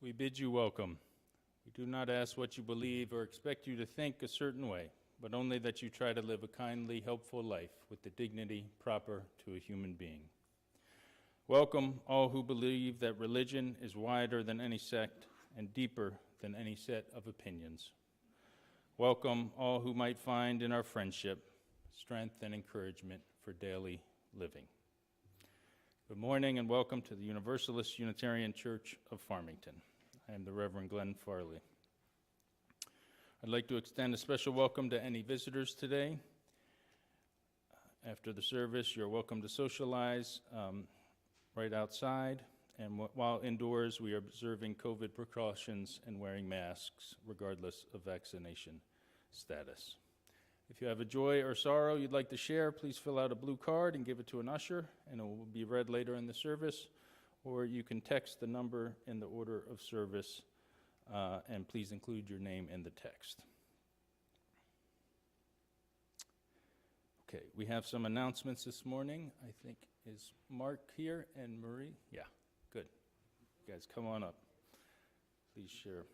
We bid you welcome. We do not ask what you believe or expect you to think a certain way, but only that you try to live a kindly, helpful life with the dignity proper to a human being. Welcome all who believe that religion is wider than any sect and deeper than any set of opinions. Welcome all who might find in our friendship strength and encouragement for daily living. Good morning and welcome to the Universalist Unitarian Church of Farmington. I am the Reverend Glenn Farley. I'd like to extend a special welcome to any visitors today. After the service, you're welcome to socialize right outside, and while indoors, we are observing COVID precautions and wearing masks, regardless of vaccination status. If you have a joy or sorrow you'd like to share, please fill out a blue card and give it to an usher, and it will be read later in the service, or you can text the number in the order of service, and please include your name in the text. Okay, we have some announcements this morning. I think, is Mark here and Marie? Yeah, good. You guys, come on up. Please share.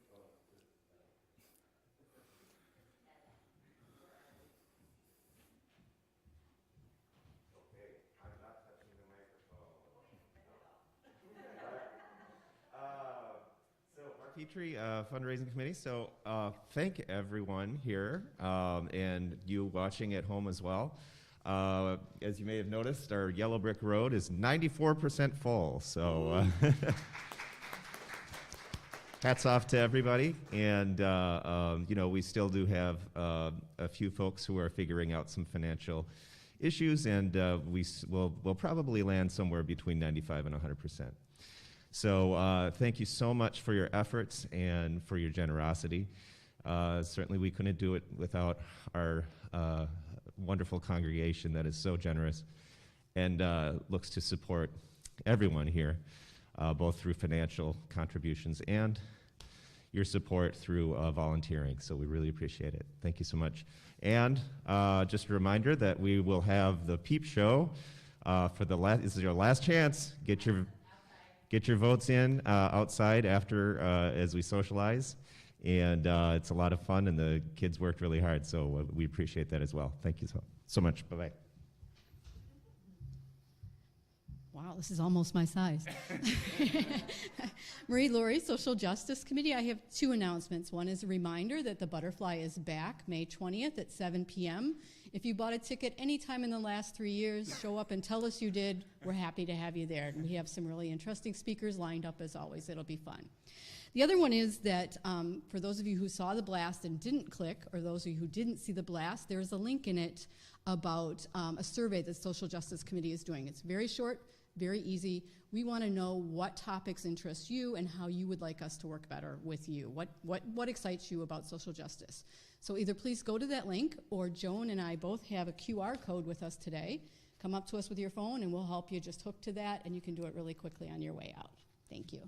Petrie, Fundraising Committee. So thank everyone here and you watching at home as well. As you may have noticed, our Yellow Brick Road is 94% full. So hats off to everybody. And, you know, we still do have a few folks who are figuring out some financial issues, and we'll probably land somewhere between 95 and 100%. So thank you so much for your efforts and for your generosity. Certainly we couldn't do it without our wonderful congregation that is so generous and looks to support everyone here, both through financial contributions and your support through volunteering. So we really appreciate it. Thank you so much. And just a reminder that we will have the Peep Show for the last, this is your last chance. Get your votes in outside after as we socialize, and it's a lot of fun, and the kids worked really hard, so we appreciate that as well. Thank you so much. Bye-bye. Wow, this is almost my size. Marie Laurie, Social Justice Committee. I have two announcements. One is a reminder that the Butterfly is back May 20th at 7 p.m. If you bought a ticket anytime in the last 3 years, show up and tell us you did. We're happy to have you there. And we have some really interesting speakers lined up as always. It'll be fun. The other one is that for those of you who saw the blast and didn't click, or those of you who didn't see the blast, there's a link in it about a survey that the Social Justice Committee is doing. It's very short, very easy. We want to know what topics interest you and how you would like us to work better with you. What excites you about social justice? So either please go to that link, or Joan and I both have a QR code with us today. Come up to us with your phone and we'll help you just hook to that, and you can do it really quickly on your way out. Thank you.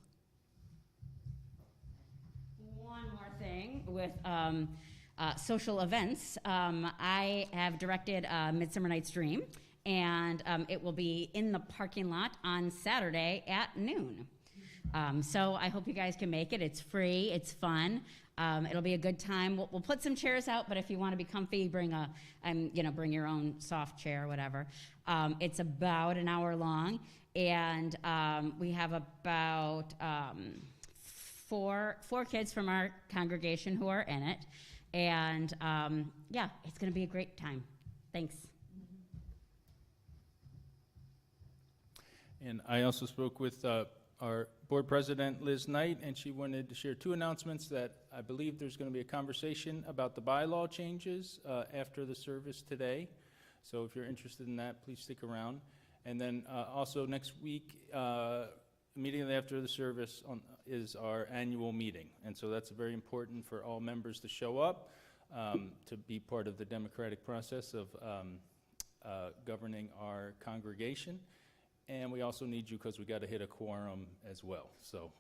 One more thing with social events. I have directed Midsummer Night's Dream, and it will be in the parking lot on Saturday at noon. So I hope you guys can make it. It's free, it's fun. It'll be a good time. We'll put some chairs out, but if you want to be comfy, bring your own soft chair or whatever. It's about an hour long, and we have about four kids from our congregation who are in it, and yeah, it's going to be a great time. Thanks. And I also spoke with our board president, Liz Knight, and she wanted to share two announcements that I believe there's going to be a conversation about the bylaw changes after the service today. So if you're interested in that, please stick around. And then also next week, immediately after the service is our annual meeting. And so that's very important for all members to show up, to be part of the democratic process of governing our congregation. And we also need you because we got to hit a quorum as well. So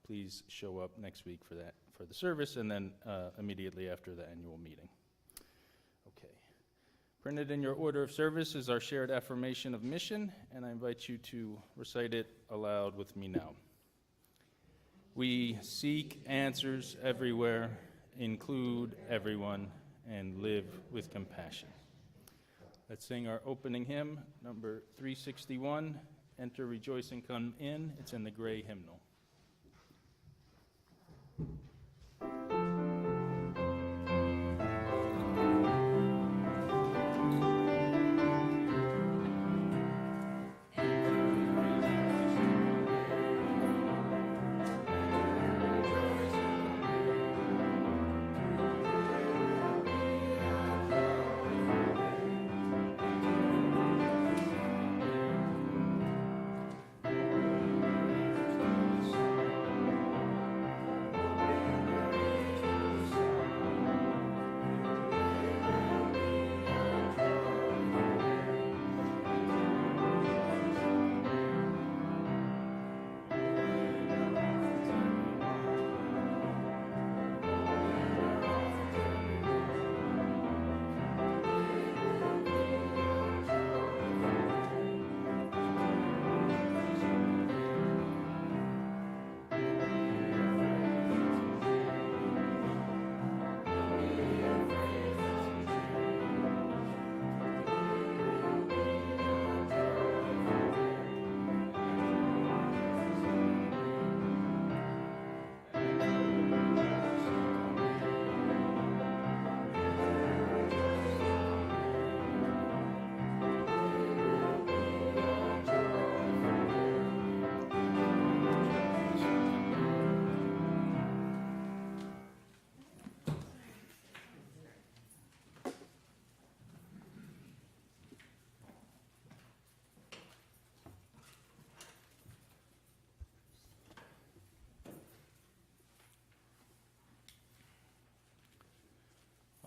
please show up next week for that, for the service, and then immediately after the annual meeting. Okay. Printed in your order of service is our shared affirmation of mission, and I invite you to recite it aloud with me now. We seek answers everywhere, include everyone, and live with compassion. Let's sing our opening hymn, number 361, Enter, Rejoice, and Come In. It's in the gray hymnal.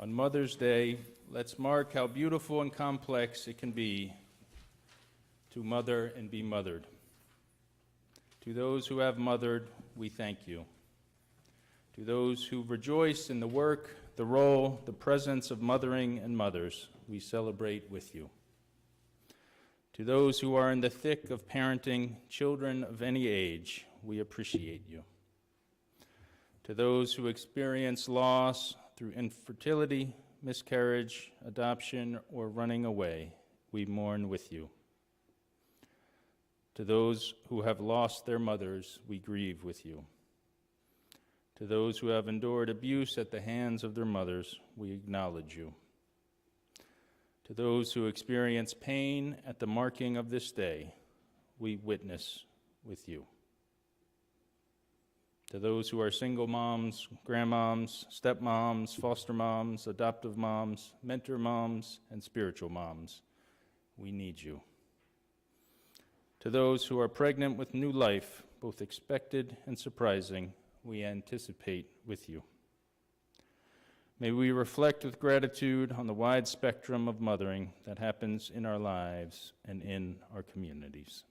On Mother's Day, let's mark how beautiful and complex it can be to mother and be mothered. To those who have mothered, we thank you. To those who rejoice in the work, the role, the presence of mothering and mothers, we celebrate with you. To those who are in the thick of parenting children of any age, we appreciate you. To those who experience loss through infertility, miscarriage, adoption, or running away, we mourn with you. To those who have lost their mothers, we grieve with you. To those who have endured abuse at the hands of their mothers, we acknowledge you. To those who experience pain at the marking of this day, we witness with you. To those who are single moms, grandmoms, stepmoms, foster moms, adoptive moms, mentor moms, and spiritual moms, we need you. To those who are pregnant with new life, both expected and surprising, we anticipate with you. May we reflect with gratitude on the wide spectrum of mothering that happens in our lives and in our communities.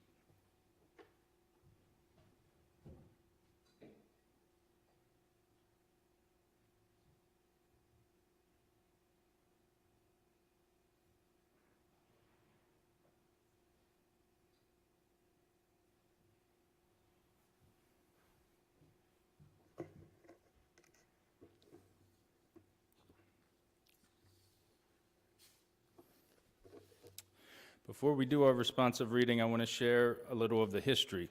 Before we do our responsive reading, I want to share a little of the history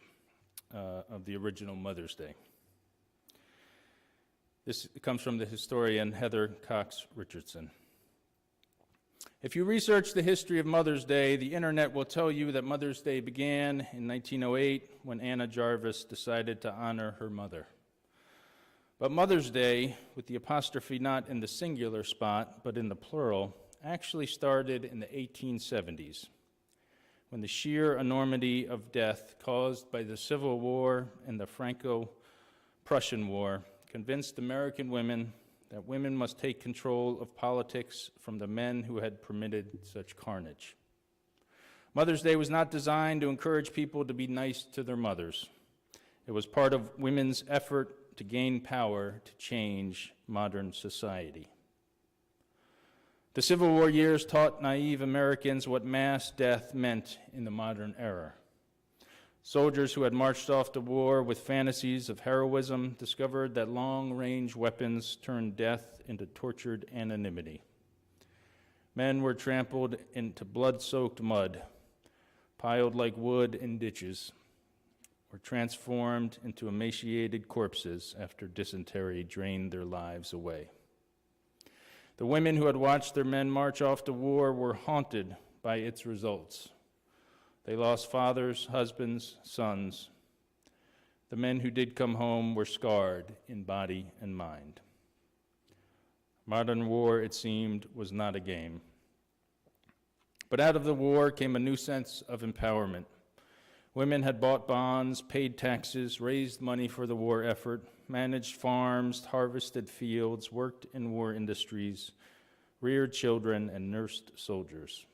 of the original Mother's Day. This comes from the historian Heather Cox Richardson. If you research the history of Mother's Day, the internet will tell you that Mother's Day began in 1908 when Anna Jarvis decided to honor her mother. But Mother's Day, with the apostrophe not in the singular spot but in the plural, actually started in the 1870s. When the sheer enormity of death caused by the Civil War and the Franco-Prussian War convinced American women that women must take control of politics from the men who had permitted such carnage. Mother's Day was not designed to encourage people to be nice to their mothers. It was part of women's effort to gain power to change modern society. The Civil War years taught naive Americans what mass death meant in the modern era. Soldiers who had marched off to war with fantasies of heroism discovered that long-range weapons turned death into tortured anonymity. Men were trampled into blood-soaked mud, piled like wood in ditches, or transformed into emaciated corpses after dysentery drained their lives away. The women who had watched their men march off to war were haunted by its results. They lost fathers, husbands, sons. The men who did come home were scarred in body and mind. Modern war, it seemed, was not a game. But out of the war came a new sense of empowerment. Women had bought bonds, paid taxes, raised money for the war effort, managed farms, harvested fields, worked in war industries, reared children, and nursed soldiers.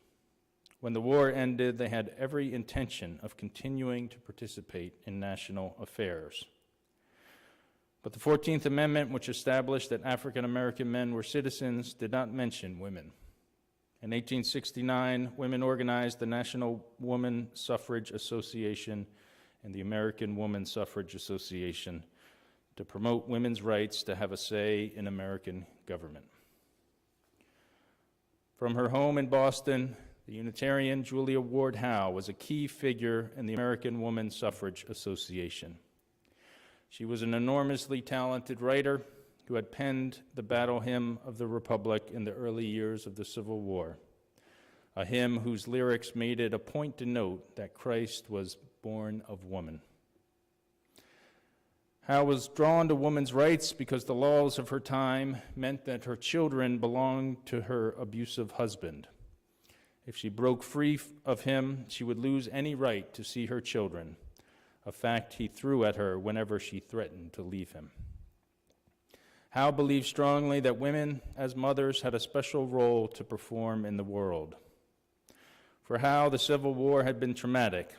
When the war ended, they had every intention of continuing to participate in national affairs. But the 14th Amendment, which established that African American men were citizens, did not mention women. In 1869, women organized the National Woman Suffrage Association and the American Woman Suffrage Association to promote women's rights to have a say in American government. From her home in Boston, the Unitarian Julia Ward Howe was a key figure in the American Woman Suffrage Association. She was an enormously talented writer who had penned the battle hymn of the Republic in the early years of the Civil War, a hymn whose lyrics made it a point to note that Christ was born of woman. Howe was drawn to women's rights because the laws of her time meant that her children belonged to her abusive husband. If she broke free of him, she would lose any right to see her children, a fact he threw at her whenever she threatened to leave him. Howe believed strongly that women, as mothers, had a special role to perform in the world. For Howe, the Civil War had been traumatic,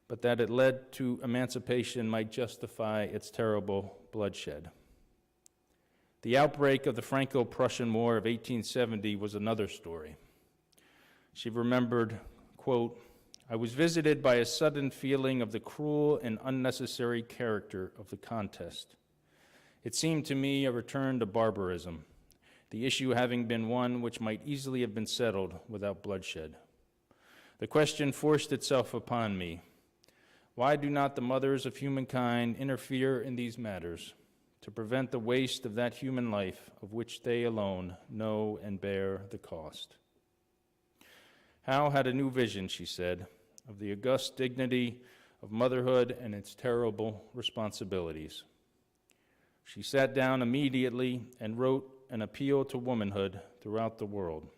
but that it led to emancipation might justify its terrible bloodshed. The outbreak of the Franco-Prussian War of 1870 was another story. She remembered, quote, "I was visited by a sudden feeling of the cruel and unnecessary character of the contest. It seemed to me a return to barbarism, the issue having been one which might easily have been settled without bloodshed. The question forced itself upon me, why do not the mothers of humankind interfere in these matters to prevent the waste of that human life of which they alone know and bear the cost?" Howe had a new vision, she said, of the august dignity of motherhood and its terrible responsibilities. She sat down immediately and wrote an appeal to womanhood throughout the world.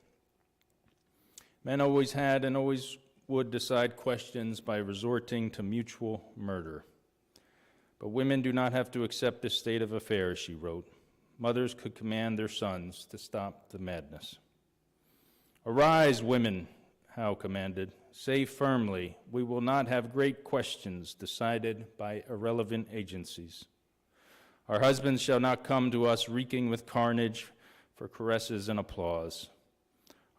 Men always had and always would decide questions by resorting to mutual murder. But women do not have to accept this state of affairs, she wrote. Mothers could command their sons to stop the madness. "Arise, women," Howe commanded. "Say firmly, we will not have great questions decided by irrelevant agencies. Our husbands shall not come to us reeking with carnage for caresses and applause.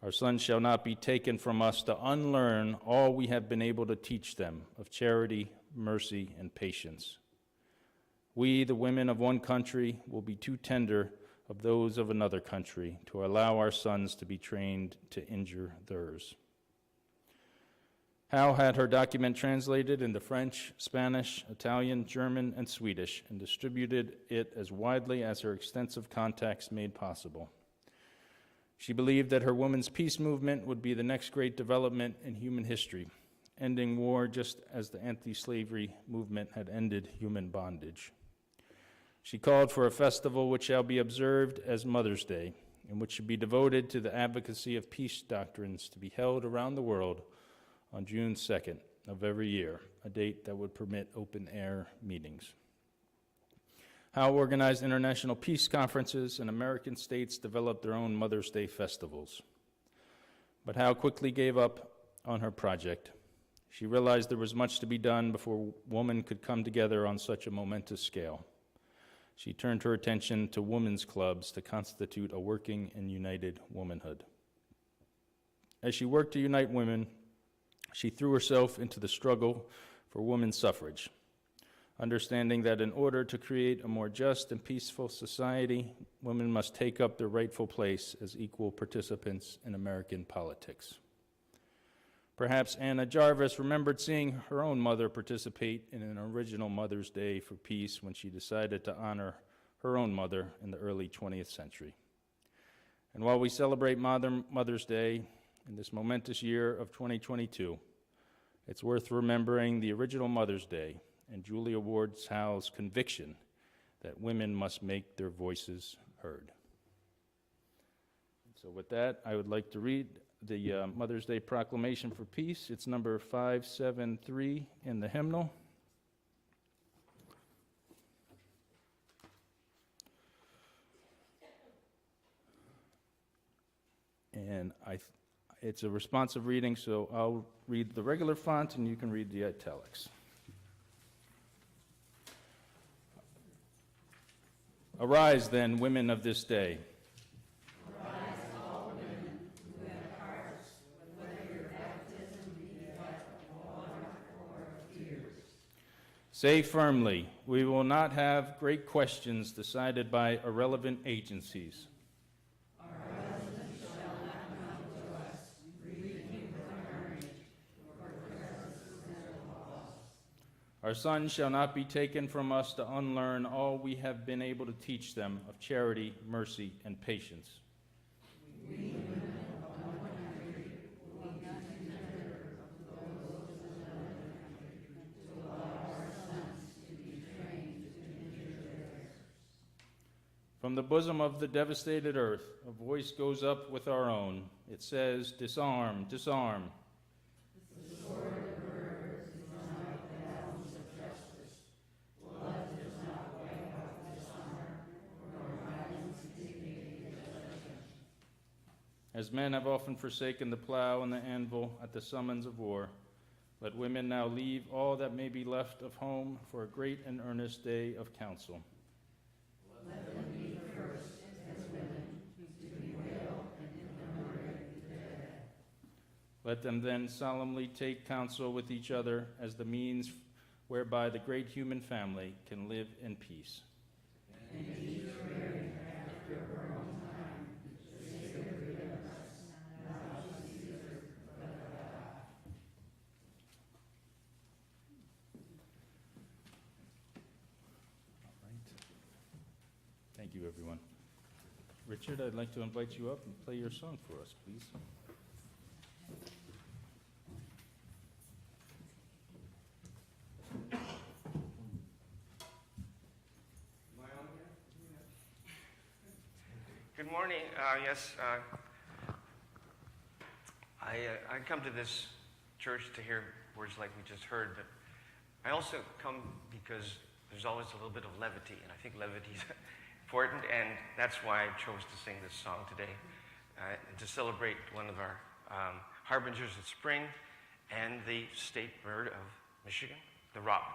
Our sons shall not be taken from us to unlearn all we have been able to teach them of charity, mercy, and patience. We, the women of one country, will be too tender of those of another country to allow our sons to be trained to injure theirs." Howe had her document translated into French, Spanish, Italian, German, and Swedish, and distributed it as widely as her extensive contacts made possible. She believed that her women's peace movement would be the next great development in human history, ending war just as the anti-slavery movement had ended human bondage. She called for a festival which shall be observed as Mother's Day, and which should be devoted to the advocacy of peace doctrines to be held around the world on June 2nd of every year, a date that would permit open-air meetings. Howe organized international peace conferences, and American states developed their own Mother's Day festivals. But Howe quickly gave up on her project. She realized there was much to be done before women could come together on such a momentous scale. She turned her attention to women's clubs to constitute a working and united womanhood. As she worked to unite women, she threw herself into the struggle for women's suffrage, understanding that in order to create a more just and peaceful society, women must take up their rightful place as equal participants in American politics. Perhaps Anna Jarvis remembered seeing her own mother participate in an original Mother's Day for Peace when she decided to honor her own mother in the early 20th century. And while we celebrate Mother's Day in this momentous year of 2022, it's worth remembering the original Mother's Day and Julia Ward Howe's conviction that women must make their voices heard. So with that, I would like to read the Mother's Day Proclamation for Peace. It's number 573 in the hymnal. And it's a responsive reading, so I'll read the regular font and you can read the italics. Arise then, women of this day. Say firmly, we will not have great questions decided by irrelevant agencies. Our husbands shall not come to us, reeking with marriage, for presence of loss. Our sons shall not be taken from us to unlearn all we have been able to teach them of charity, mercy, and patience. We women of one country will not consider those of another country to allow our sons to be trained to injure theirs. From the bosom of the devastated earth, a voice goes up with our own. It says, disarm, disarm. The sword of murder is not the balance of justice. Blood does not wipe out dishonor, nor violence dignity the judgment. As men have often forsaken the plow and the anvil at the summons of war, let women now leave all that may be left of home for a great and earnest day of counsel. Let them be first as women to bewail and commemorate the dead. Let them then solemnly take counsel with each other as the means whereby the great human family can live in peace. And each marry after her own time, sacred of us, not to Caesar, but God. All right. Thank you, everyone. Richard, I'd like to invite you up and play your song for us, please. Good morning. Yes, I come to this church to hear words like we just heard, but I also come because there's always a little bit of levity, and I think levity is important, and that's why I chose to sing this song today, to celebrate one of our harbingers of spring and the state bird of Michigan, the robin.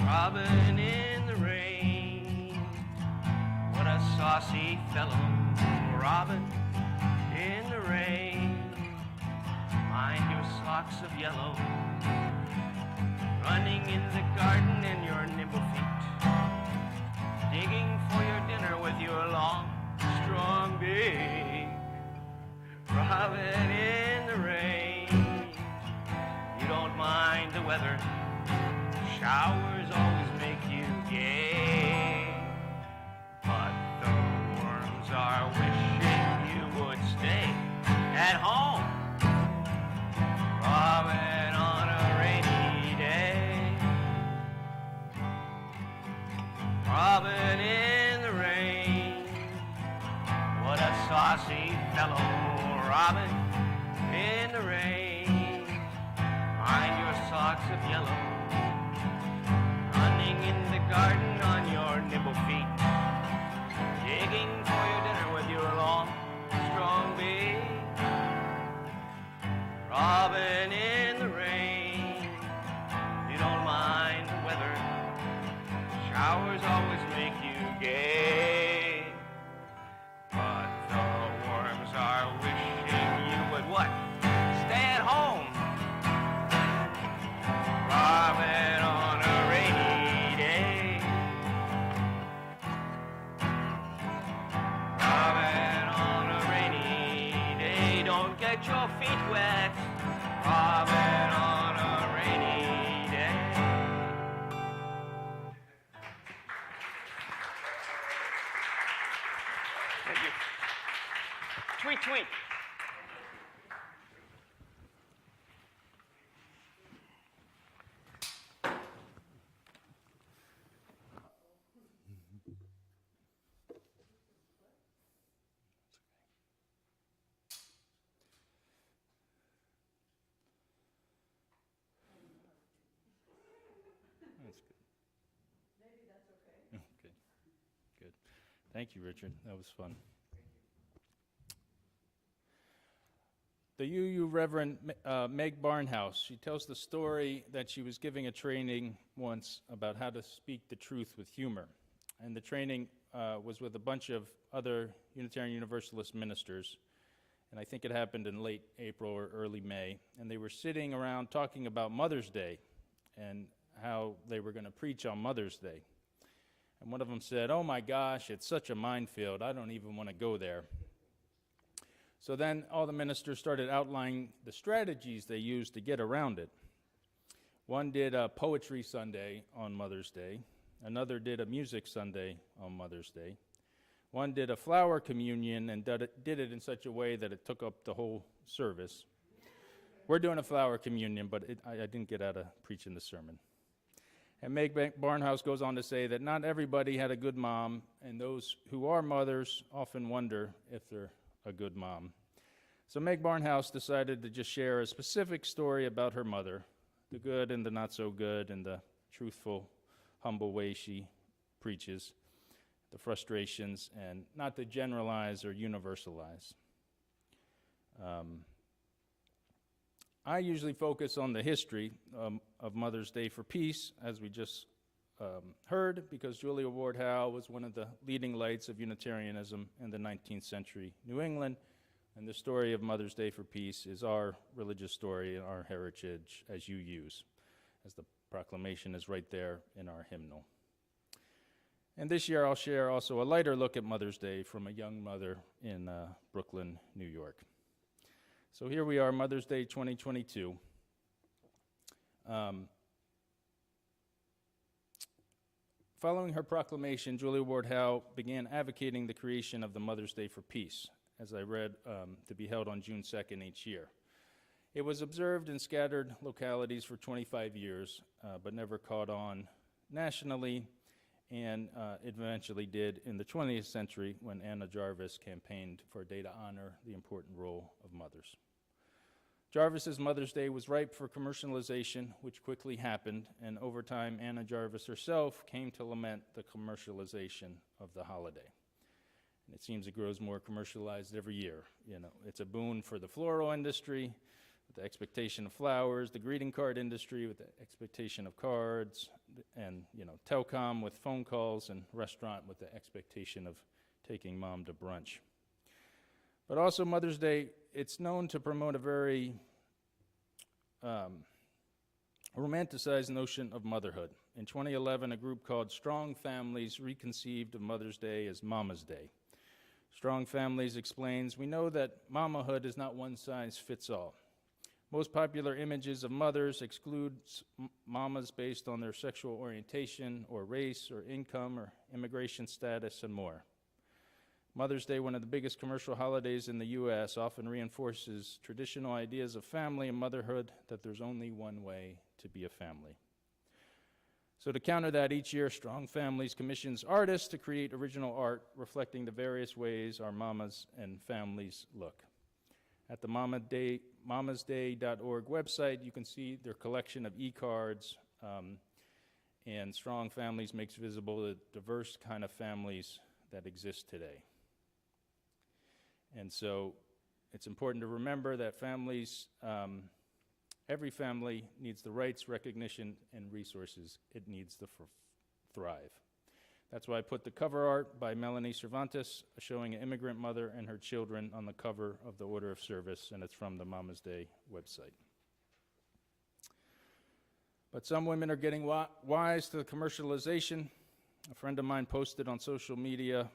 Robin in the rain, what a saucy fellow. Robin in the rain, mind your socks of yellow. Running in the garden in your nimble feet, digging for your dinner with your long, strong beak. Robin in the rain, you don't mind the weather. Showers always make you gay, but the worms are wishing you would stay at home. Robin on a rainy day, Robin in the rain, what a saucy fellow. locks of yellow, running in the garden on your nimble feet, digging for your dinner with your long, strong beak. Robin in the rain, you don't mind the weather, showers always make you gay. But the worms are wishing you would what? Stay at home. Robin on a rainy day. Robin on a rainy day. Don't get your feet wet. Robin on a rainy day. Thank you. Tweet, tweet. That's good. Maybe that's okay. Okay, good. Thank you, Richard. That was fun. The UU Reverend Meg Barnhouse, she tells the story that she was giving a training once about how to speak the truth with humor. And the training was with a bunch of other Unitarian Universalist ministers. And I think it happened in late April or early May. And they were sitting around talking about Mother's Day and how they were going to preach on Mother's Day. And one of them said, "Oh my gosh, it's such a minefield. I don't even want to go there." So then all the ministers started outlining the strategies they used to get around it. One did a poetry Sunday on Mother's Day. Another did a music Sunday on Mother's Day. One did a flower communion and did it in such a way that it took up the whole service. We're doing a flower communion, but I didn't get out of preaching the sermon. And Meg Barnhouse goes on to say that not everybody had a good mom, and those who are mothers often wonder if they're a good mom. So Meg Barnhouse decided to just share a specific story about her mother, the good and the not so good, and the truthful, humble way she preaches, the frustrations, and not to generalize or universalize. I usually focus on the history of Mother's Day for Peace, as we just heard, because Julia Ward Howe was one of the leading lights of Unitarianism in the 19th century New England, and the story of Mother's Day for Peace is our religious story and our heritage as you use, as the proclamation is right there in our hymnal. And this year I'll share also a lighter look at Mother's Day from a young mother in Brooklyn, New York. So here we are, Mother's Day 2022. Following her proclamation, Julia Ward Howe began advocating the creation of the Mother's Day for Peace, as I read, to be held on June 2nd each year. It was observed in scattered localities for 25 years, but never caught on nationally, and it eventually did in the 20th century when Anna Jarvis campaigned for a day to honor the important role of mothers. Jarvis's Mother's Day was ripe for commercialization, which quickly happened, and over time, Anna Jarvis herself came to lament the commercialization of the holiday. And it seems it grows more commercialized every year. You know, it's a boon for the floral industry, with the expectation of flowers, the greeting card industry with the expectation of cards, and telecom with phone calls, and restaurant with the expectation of taking mom to brunch. But also Mother's Day, it's known to promote a very romanticized notion of motherhood. In 2011, a group called Strong Families reconceived of Mother's Day as Mama's Day. Strong Families explains, "We know that mamahood is not one size fits all. Most popular images of mothers exclude mamas based on their sexual orientation or race or income or immigration status and more. Mother's Day, one of the biggest commercial holidays in the U.S., often reinforces traditional ideas of family and motherhood, that there's only one way to be a family." So to counter that, each year, Strong Families commissions artists to create original art reflecting the various ways our mamas and families look. At the mamasday.org website, you can see their collection of e-cards, and Strong Families makes visible the diverse kind of families that exist today. And so it's important to remember that families, every family needs the rights, recognition, and resources it needs to thrive. That's why I put the cover art by Melanie Cervantes showing an immigrant mother and her children on the cover of the Order of Service, and it's from the Mama's Day website. But some women are getting wise to the commercialization. A friend of mine posted on social media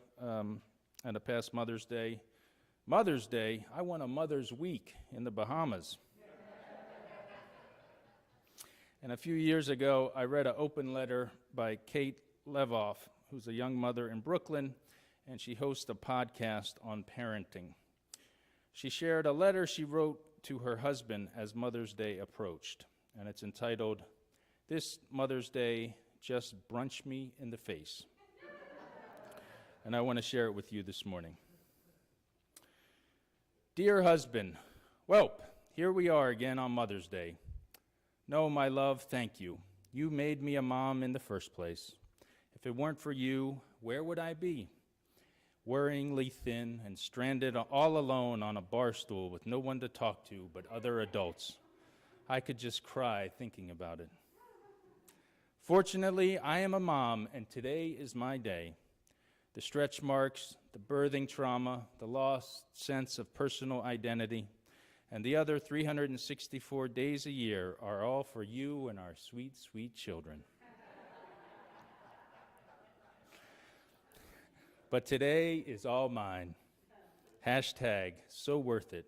at a past Mother's Day, Mother's Day, I want a Mother's Week in the Bahamas. And a few years ago, I read an open letter by Kate Levoff, who's a young mother in Brooklyn, and she hosts a podcast on parenting. She shared a letter she wrote to her husband as Mother's Day approached, and it's entitled, "This Mother's Day, Just Brunch Me in the Face." And I want to share it with you this morning. Dear husband, welp, here we are again on Mother's Day. No, my love, thank you. You made me a mom in the first place. If it weren't for you, where would I be? Worryingly thin and stranded all alone on a bar stool with no one to talk to but other adults. I could just cry thinking about it. Fortunately, I am a mom, and today is my day. The stretch marks, the birthing trauma, the lost sense of personal identity, and the other 364 days a year are all for you and our sweet, sweet children. But today is all mine. Hashtag so worth it.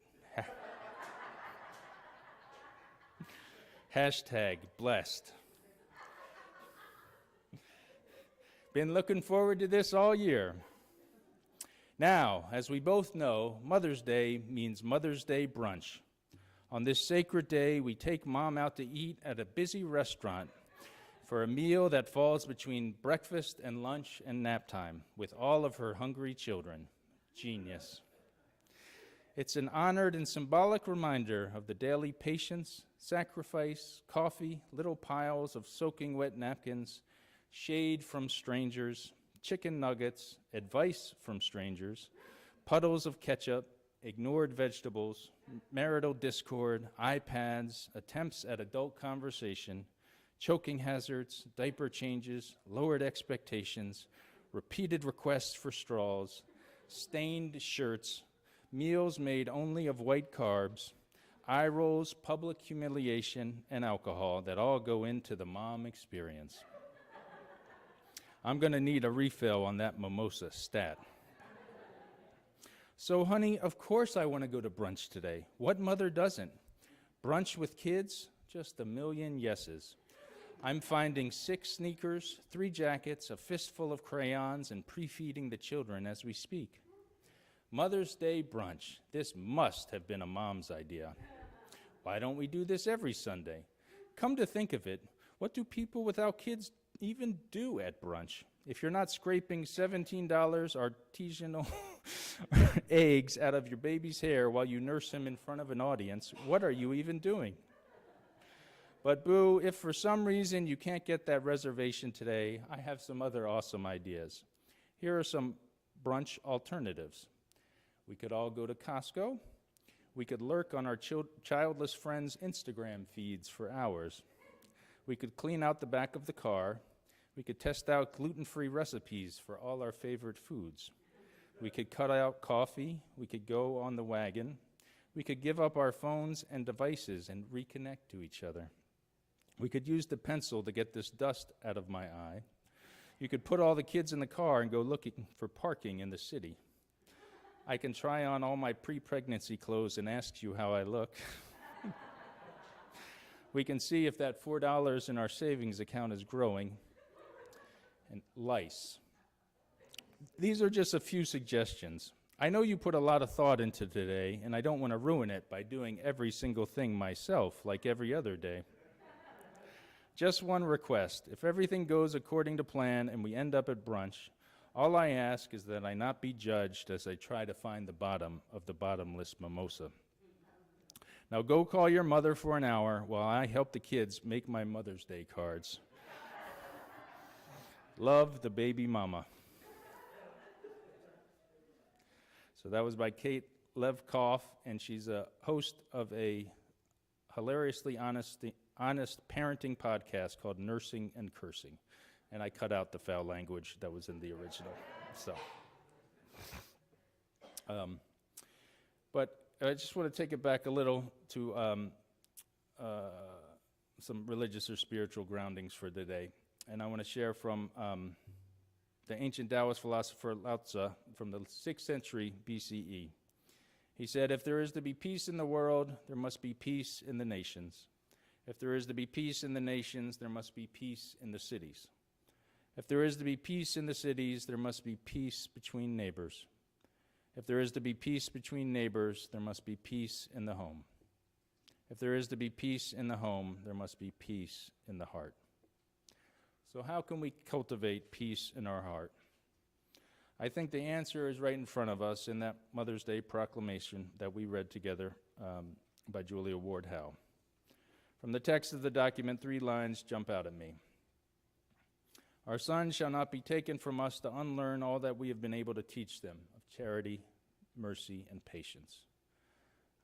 Hashtag blessed. Been looking forward to this all year. Now, as we both know, Mother's Day means Mother's Day brunch. On this sacred day, we take Mom out to eat at a busy restaurant for a meal that falls between breakfast and lunch and nap time with all of her hungry children. Genius. It's an honored and symbolic reminder of the daily patience, sacrifice, coffee, little piles of soaking wet napkins, shade from strangers, chicken nuggets, advice from strangers, puddles of ketchup, ignored vegetables, marital discord, iPads, attempts at adult conversation, choking hazards, diaper changes, lowered expectations, repeated requests for straws, stained shirts, meals made only of white carbs, eye rolls, public humiliation, and alcohol that all go into the mom experience. I'm going to need a refill on that mimosa stat. So, honey, of course I want to go to brunch today. What mother doesn't? Brunch with kids? Just a million yeses. I'm finding 6 sneakers, 3 jackets, a fistful of crayons, and pre-feeding the children as we speak. Mother's Day brunch. This must have been a mom's idea. Why don't we do this every Sunday? Come to think of it, what do people without kids even do at brunch? If you're not scraping $17 artisanal eggs out of your baby's hair while you nurse him in front of an audience, what are you even doing? But boo, if for some reason you can't get that reservation today, I have some other awesome ideas. Here are some brunch alternatives. We could all go to Costco. We could lurk on our childless friends' Instagram feeds for hours. We could clean out the back of the car. We could test out gluten-free recipes for all our favorite foods. We could cut out coffee. We could go on the wagon. We could give up our phones and devices and reconnect to each other. We could use the pencil to get this dust out of my eye. You could put all the kids in the car and go looking for parking in the city. I can try on all my pre-pregnancy clothes and ask you how I look. We can see if that $4 in our savings account is growing. And lice. These are just a few suggestions. I know you put a lot of thought into today, and I don't want to ruin it by doing every single thing myself like every other day. Just one request. If everything goes according to plan and we end up at brunch, all I ask is that I not be judged as I try to find the bottom of the bottomless mimosa. Now go call your mother for an hour while I help the kids make my Mother's Day cards. Love, the baby mama. So that was by Kate Levkoff, and she's a host of a hilariously honest parenting podcast called Nursing and Cursing. And I cut out the foul language that was in the original. So, but I just want to take it back a little to some religious or spiritual groundings for today. And I want to share from the ancient Taoist philosopher Lao Tzu from the 6th century BCE. He said, if there is to be peace in the world, there must be peace in the nations. If there is to be peace in the nations, there must be peace in the cities. If there is to be peace in the cities, there must be peace between neighbors. If there is to be peace between neighbors, there must be peace in the home. If there is to be peace in the home, there must be peace in the heart. So how can we cultivate peace in our heart? I think the answer is right in front of us in that Mother's Day proclamation that we read together by Julia Ward Howe. From the text of the document, 3 lines jump out at me. Our sons shall not be taken from us to unlearn all that we have been able to teach them of charity, mercy, and patience.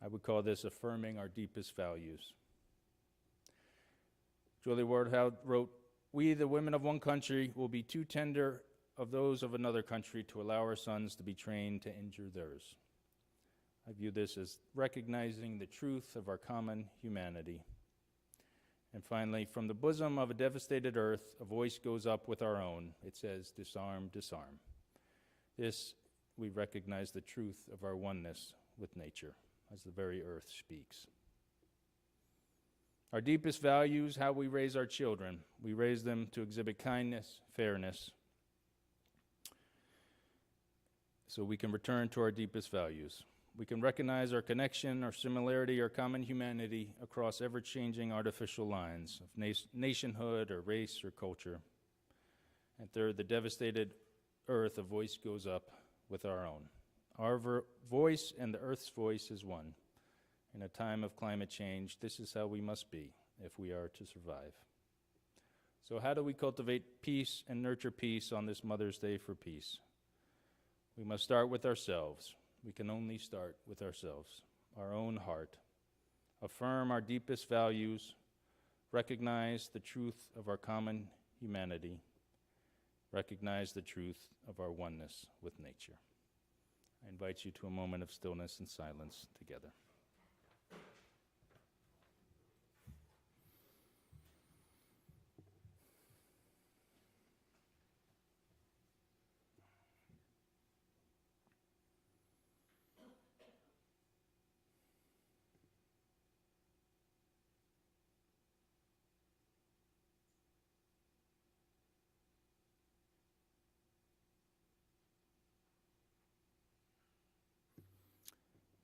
I would call this affirming our deepest values. Julia Ward Howe wrote, we, the women of one country, will be too tender of those of another country to allow our sons to be trained to injure theirs. I view this as recognizing the truth of our common humanity. And finally, from the bosom of a devastated earth, a voice goes up with our own. It says, disarm, disarm. This, we recognize the truth of our oneness with nature, as the very earth speaks. Our deepest values, how we raise our children. We raise them to exhibit kindness, fairness, so we can return to our deepest values. We can recognize our connection, our similarity, our common humanity across ever-changing artificial lines of nationhood or race or culture. And third, the devastated earth, a voice goes up with our own. Our voice and the earth's voice is one. In a time of climate change, this is how we must be if we are to survive. So how do we cultivate peace and nurture peace on this Mother's Day for peace? We must start with ourselves. We can only start with ourselves, our own heart. Affirm our deepest values, recognize the truth of our common humanity, recognize the truth of our oneness with nature. I invite you to a moment of stillness and silence together.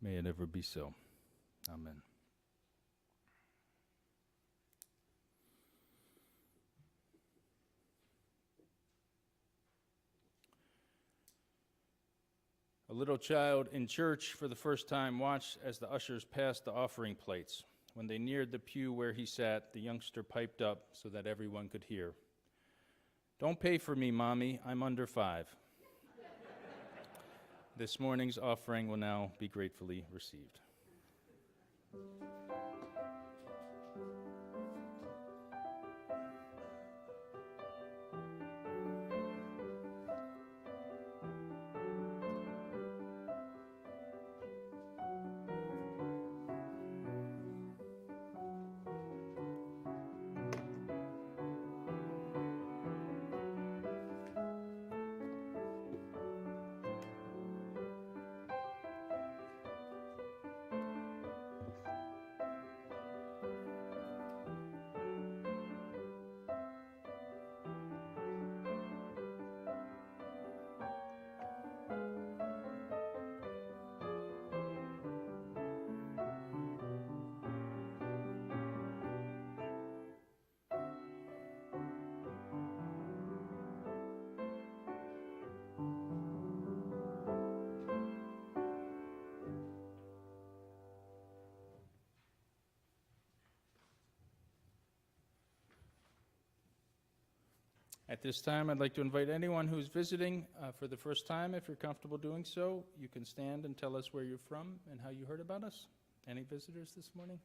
May it ever be so. Amen. A little child in church for the first time watched as the ushers passed the offering plates. When they neared the pew where he sat, the youngster piped up so that everyone could hear. Don't pay for me, Mommy. I'm under 5. This morning's offering will now be gratefully received. At this time, I'd like to invite anyone who's visiting for the first time, if you're comfortable doing so, you can stand and tell us where you're from and how you heard about us. Any visitors this morning?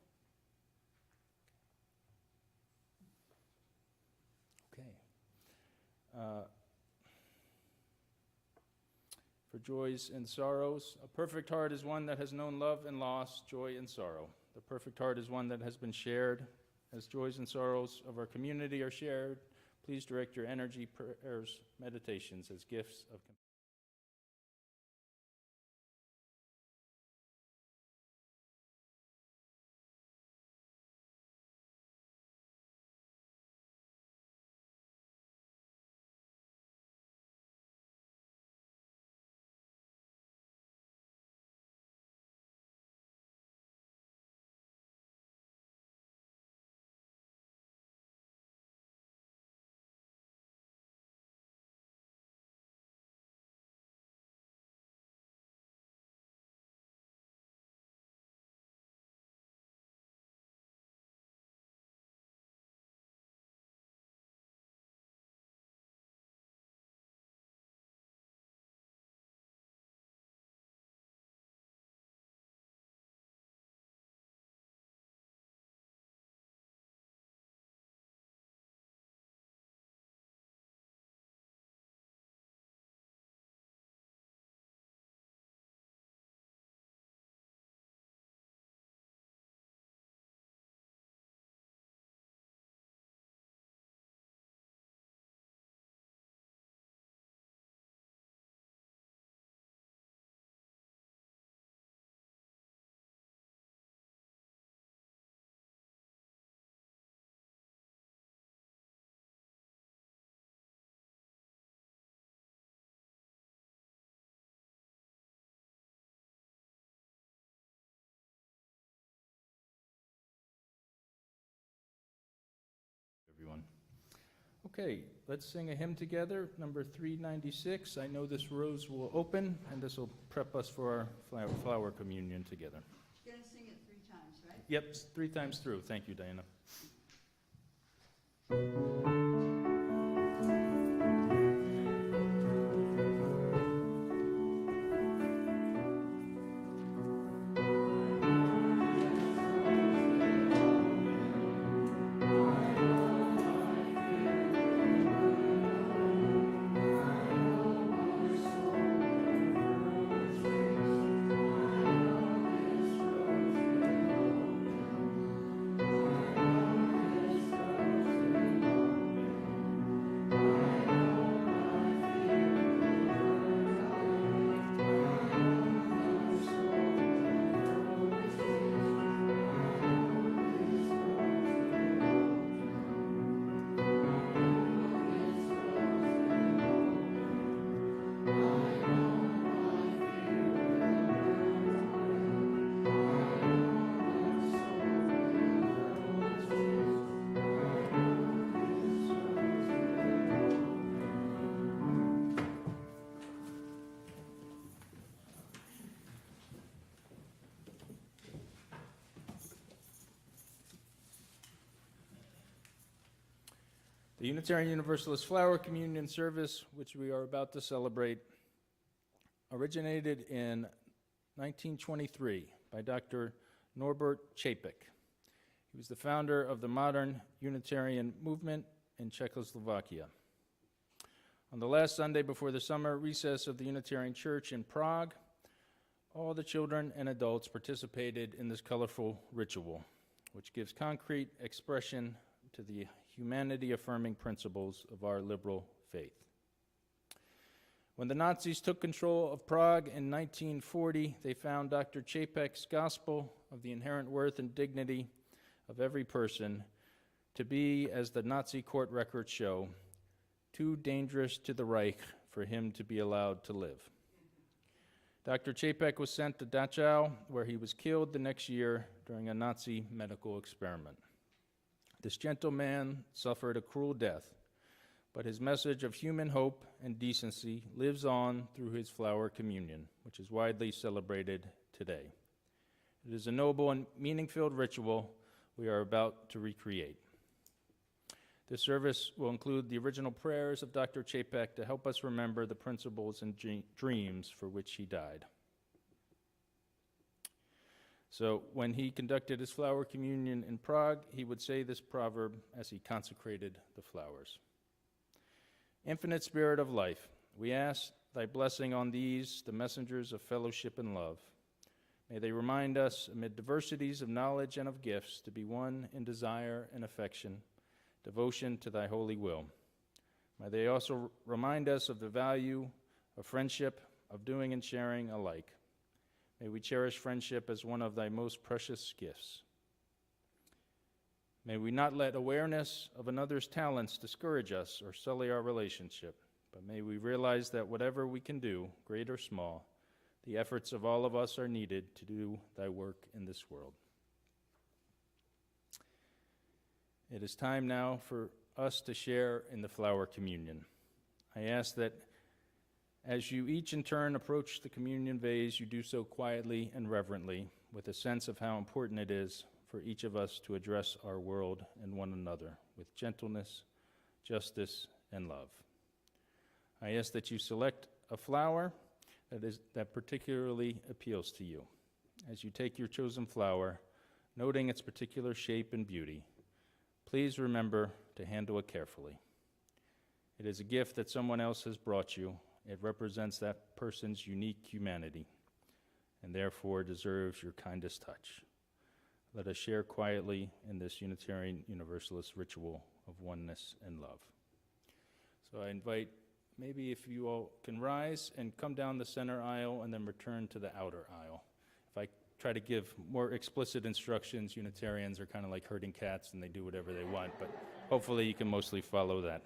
Okay. For joys and sorrows, a perfect heart is one that has known love and loss, joy and sorrow. The perfect heart is one that has been shared. As joys and sorrows of our community are shared, please direct your energy, prayers, meditations as gifts of compassion. Everyone. Okay, let's sing a hymn together, number 396. I know this rose will open, and this will prep us for our flower communion together. You're going to sing it 3 times, right? Yep, 3 times through. Thank you, Diana. The Unitarian Universalist Flower Communion Service, which we are about to celebrate, originated in 1923 by Dr. Norbert Čapek. He was the founder of the modern Unitarian movement in Czechoslovakia. On the last Sunday before the summer recess of the Unitarian Church in Prague, all the children and adults participated in this colorful ritual, which gives concrete expression to the humanity-affirming principles of our liberal faith. When the Nazis took control of Prague in 1940, they found Dr. Čapek's gospel of the inherent worth and dignity of every person to be, as the Nazi court records show, too dangerous to the Reich for him to be allowed to live. Dr. Čapek was sent to Dachau, where he was killed the next year during a Nazi medical experiment. This gentle man suffered a cruel death, but his message of human hope and decency lives on through his flower communion, which is widely celebrated today. It is a noble and meaning-filled ritual we are about to recreate. This service will include the original prayers of Dr. Chapek to help us remember the principles and dreams for which he died. So when he conducted his flower communion in Prague, he would say this proverb as he consecrated the flowers. Infinite Spirit of life, we ask thy blessing on these, the messengers of fellowship and love. May they remind us, amid diversities of knowledge and of gifts, to be one in desire and affection, devotion to thy holy will. May they also remind us of the value of friendship, of doing and sharing alike. May we cherish friendship as one of thy most precious gifts. May we not let awareness of another's talents discourage us or sully our relationship, but may we realize that whatever we can do, great or small, the efforts of all of us are needed to do thy work in this world. It is time now for us to share in the flower communion. I ask that as you each in turn approach the communion vase, you do so quietly and reverently, with a sense of how important it is for each of us to address our world and one another with gentleness, justice, and love. I ask that you select a flower that particularly appeals to you. As you take your chosen flower, noting its particular shape and beauty, please remember to handle it carefully. It is a gift that someone else has brought you. It represents that person's unique humanity and therefore deserves your kindest touch. Let us share quietly in this Unitarian Universalist ritual of oneness and love. So I invite, maybe if you all can rise and come down the center aisle and then return to the outer aisle. If I try to give more explicit instructions, Unitarians are kind of like herding cats and they do whatever they want, but hopefully you can mostly follow that.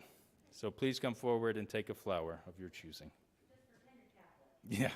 So please come forward and take a flower of your choosing. Yeah.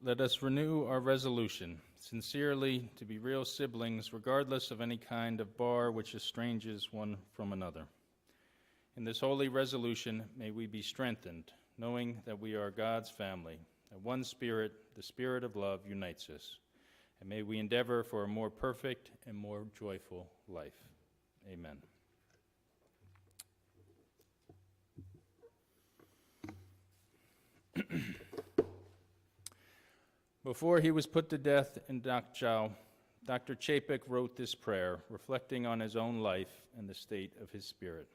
let us renew our resolution, sincerely to be real siblings, regardless of any kind of bar which estranges one from another. In this holy resolution, may we be strengthened, knowing that we are God's family, that one Spirit, the Spirit of love, unites us. And may we endeavor for a more perfect and more joyful life. Amen. Before he was put to death in Dachau, Dr. Chapek wrote this prayer, reflecting on his own life and the state of his spirit.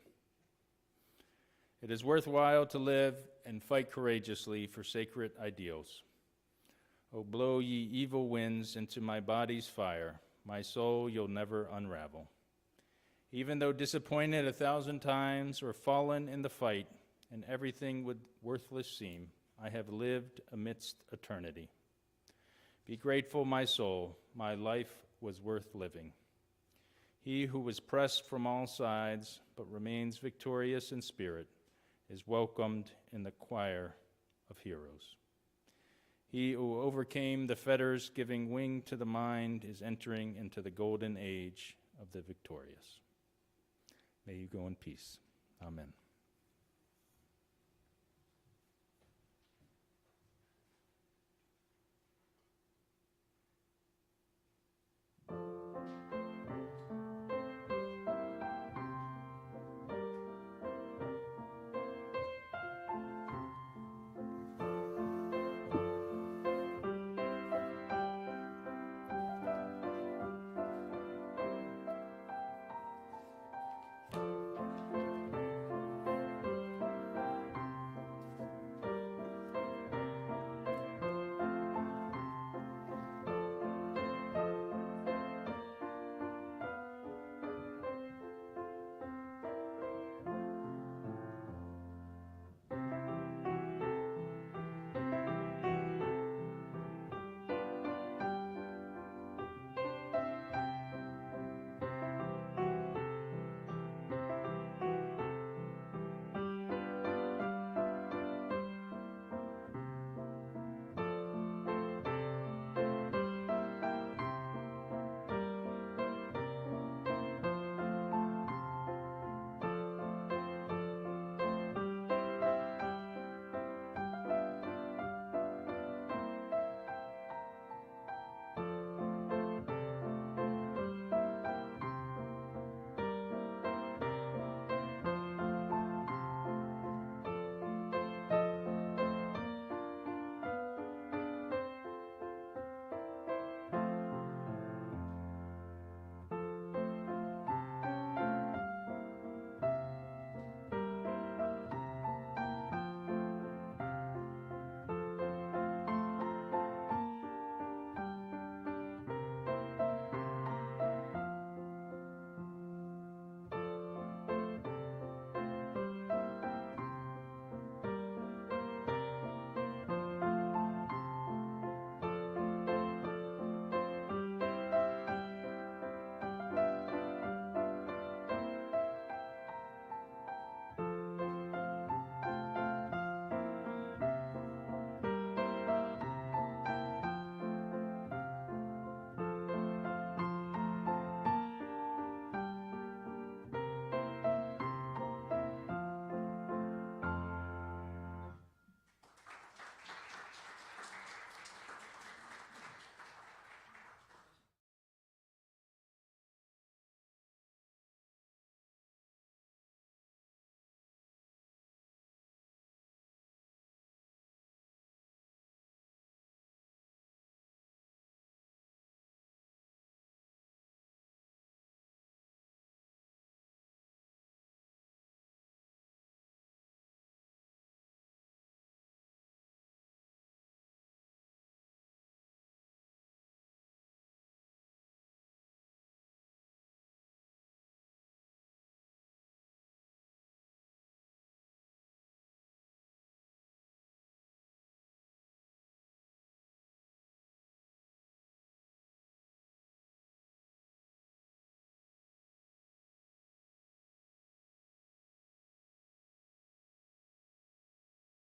It is worthwhile to live and fight courageously for sacred ideals. O blow ye evil winds into my body's fire, my soul you'll never unravel. Even though disappointed 1,000 times or fallen in the fight, and everything would worthless seem, I have lived amidst eternity. Be grateful, my soul, my life was worth living. He who was pressed from all sides, but remains victorious in spirit, is welcomed in the choir of heroes. He who overcame the fetters, giving wing to the mind, is entering into the golden age of the victorious. May you go in peace. Amen.